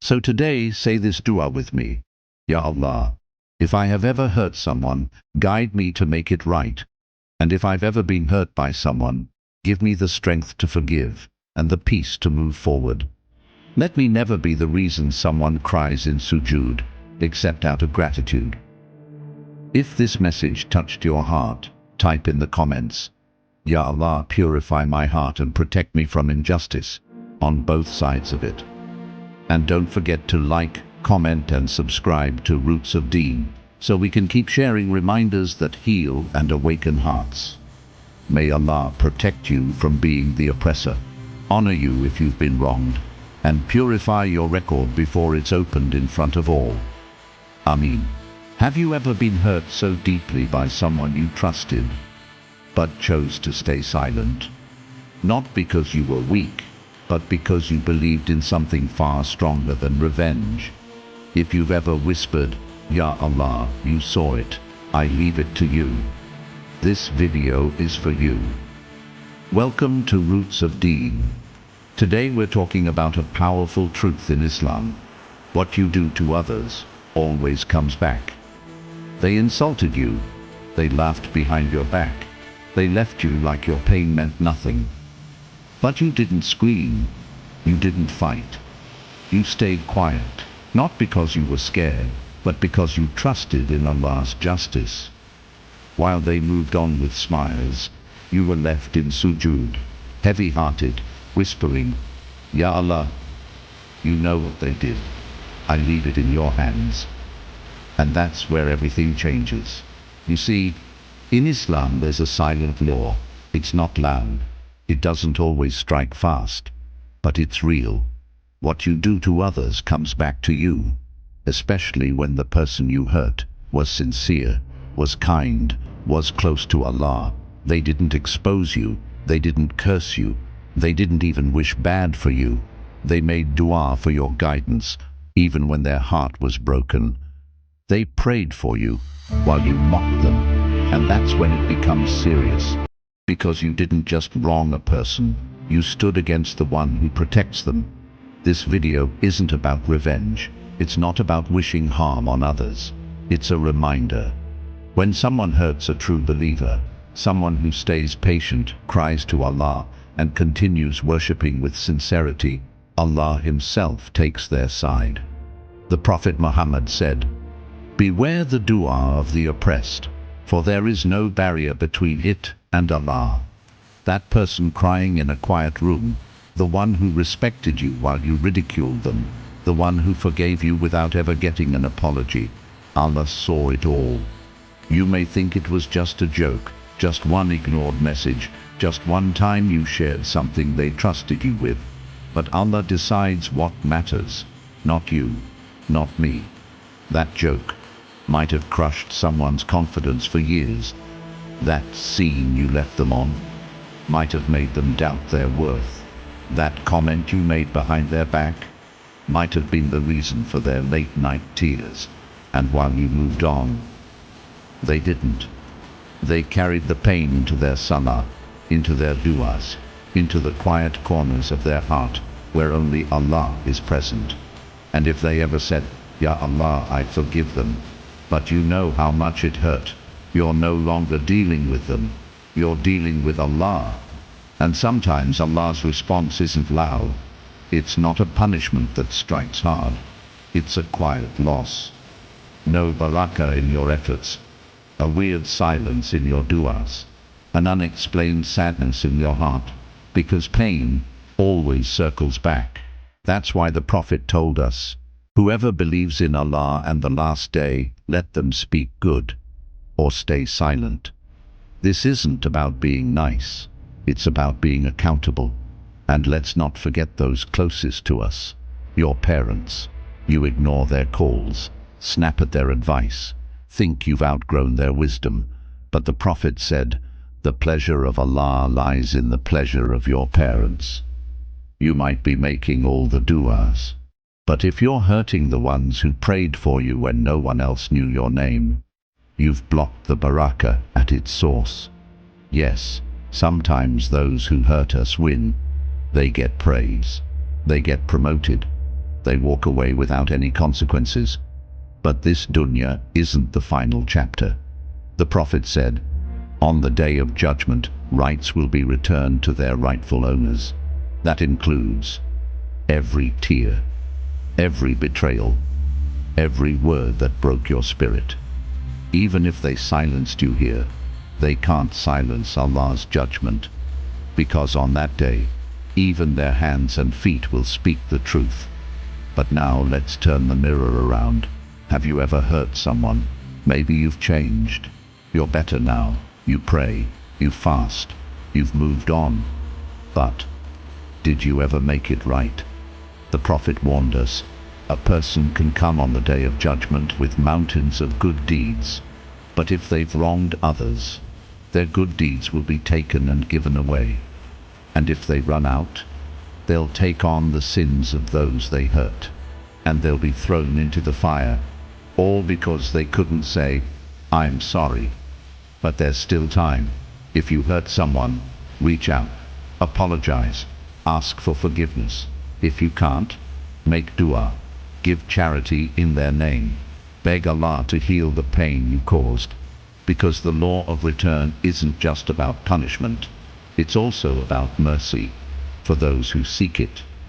So today, say this dua with me. Ya Allah, if I have ever hurt someone, guide me to make it right. And if I've ever been hurt by someone, give me the strength to forgive and the peace to move forward. Let me never be the reason someone cries in sujood, except out of gratitude. If this message touched your heart, type in the comments, Ya Allah, purify my heart and protect me from injustice, on both sides of it. And don't forget to like, comment and subscribe to Roots of Deen, so we can keep sharing reminders that heal and awaken hearts. May Allah protect you from being the oppressor, honor you if you've been wronged, and purify your record before it's opened in front of all. Ameen. Have you ever been hurt so deeply by someone you trusted, but chose to stay silent? Not because you were weak, but because you believed in something far stronger than revenge. If you've ever whispered, Ya Allah, you saw it, I leave it to you. This video is for you. Welcome to Roots of Deen. Today we're talking about a powerful truth in Islam. What you do to others always comes back. They insulted you. They laughed behind your back. They left you like your pain meant nothing. But you didn't scream. You didn't fight. You stayed quiet, not because you were scared, but because you trusted in Allah's justice. While they moved on with smiles, you were left in sujood, heavy-hearted, whispering, Ya Allah, you know what they did. I leave it in your hands. And that's where everything changes. You see, in Islam there's a silent law. It's not loud. It doesn't always strike fast. But it's real. What you do to others comes back to you. Especially when the person you hurt was sincere, was kind, was close to Allah. They didn't expose you. They didn't curse you. They didn't even wish bad for you. They made dua for your guidance, even when their heart was broken. They prayed for you while you mocked them, and that's when it becomes serious. Because you didn't just wrong a person, you stood against the one who protects them. This video isn't about revenge. It's not about wishing harm on others. It's a reminder. When someone hurts a true believer, someone who stays patient, cries to Allah, and continues worshipping with sincerity, Allah Himself takes their side. The Prophet Muhammad said, Beware the dua of the oppressed, for there is no barrier between it and Allah. That person crying in a quiet room, the one who respected you while you ridiculed them, the one who forgave you without ever getting an apology, Allah saw it all. You may think it was just a joke, just one ignored message, just one time you shared something they trusted you with. But Allah decides what matters, not you, not me. That joke might have crushed someone's confidence for years. That scene you left them on might have made them doubt their worth. That comment you made behind their back might have been the reason for their late-night tears. And while you moved on, they didn't. They carried the pain into their salah, into their du'as, into the quiet corners of their heart, where only Allah is present. And if they ever said, Ya Allah, I forgive them, but you know how much it hurt, you're no longer dealing with them. You're dealing with Allah. And sometimes Allah's response isn't loud. It's not a punishment that strikes hard. It's a quiet loss. No barakah in your efforts. A weird silence in your du'as. An unexplained sadness in your heart. Because pain always circles back. That's why the Prophet told us, whoever believes in Allah and the last day, let them speak good, or stay silent. This isn't about being nice. It's about being accountable. And let's not forget those closest to us. Your parents. You ignore their calls, snap at their advice, think you've outgrown their wisdom. But the Prophet said, the pleasure of Allah lies in the pleasure of your parents. You might be making all the du'as, but if you're hurting the ones who prayed for you when no one else knew your name, you've blocked the barakah at its source. Yes, sometimes those who hurt us win. They get praise. They get promoted. they walk away without any consequences. But this dunya isn't the final chapter. The Prophet said, on the day of judgment, rights will be returned to their rightful owners. That includes every tear, every betrayal, every word that broke your spirit. Even if they silenced you here, they can't silence Allah's judgment, because on that day, even their hands and feet will speak the truth. But now let's turn the mirror around. Have you ever hurt someone? Maybe you've changed. You're better now. You pray, you fast, you've moved on. But did you ever make it right? The Prophet warned us, a person can come on the day of judgment with mountains of good deeds, but if they've wronged others, their good deeds will be taken and given away. And if they run out, they'll take on the sins of those they hurt, and they'll be thrown into the fire, all because they couldn't say, I'm sorry. But there's still time. If you hurt someone, reach out, apologize, ask for forgiveness. If you can't, make dua, give charity in their name, beg Allah to heal the pain you caused. Because the law of return isn't just about punishment, it's also about mercy for those who seek it.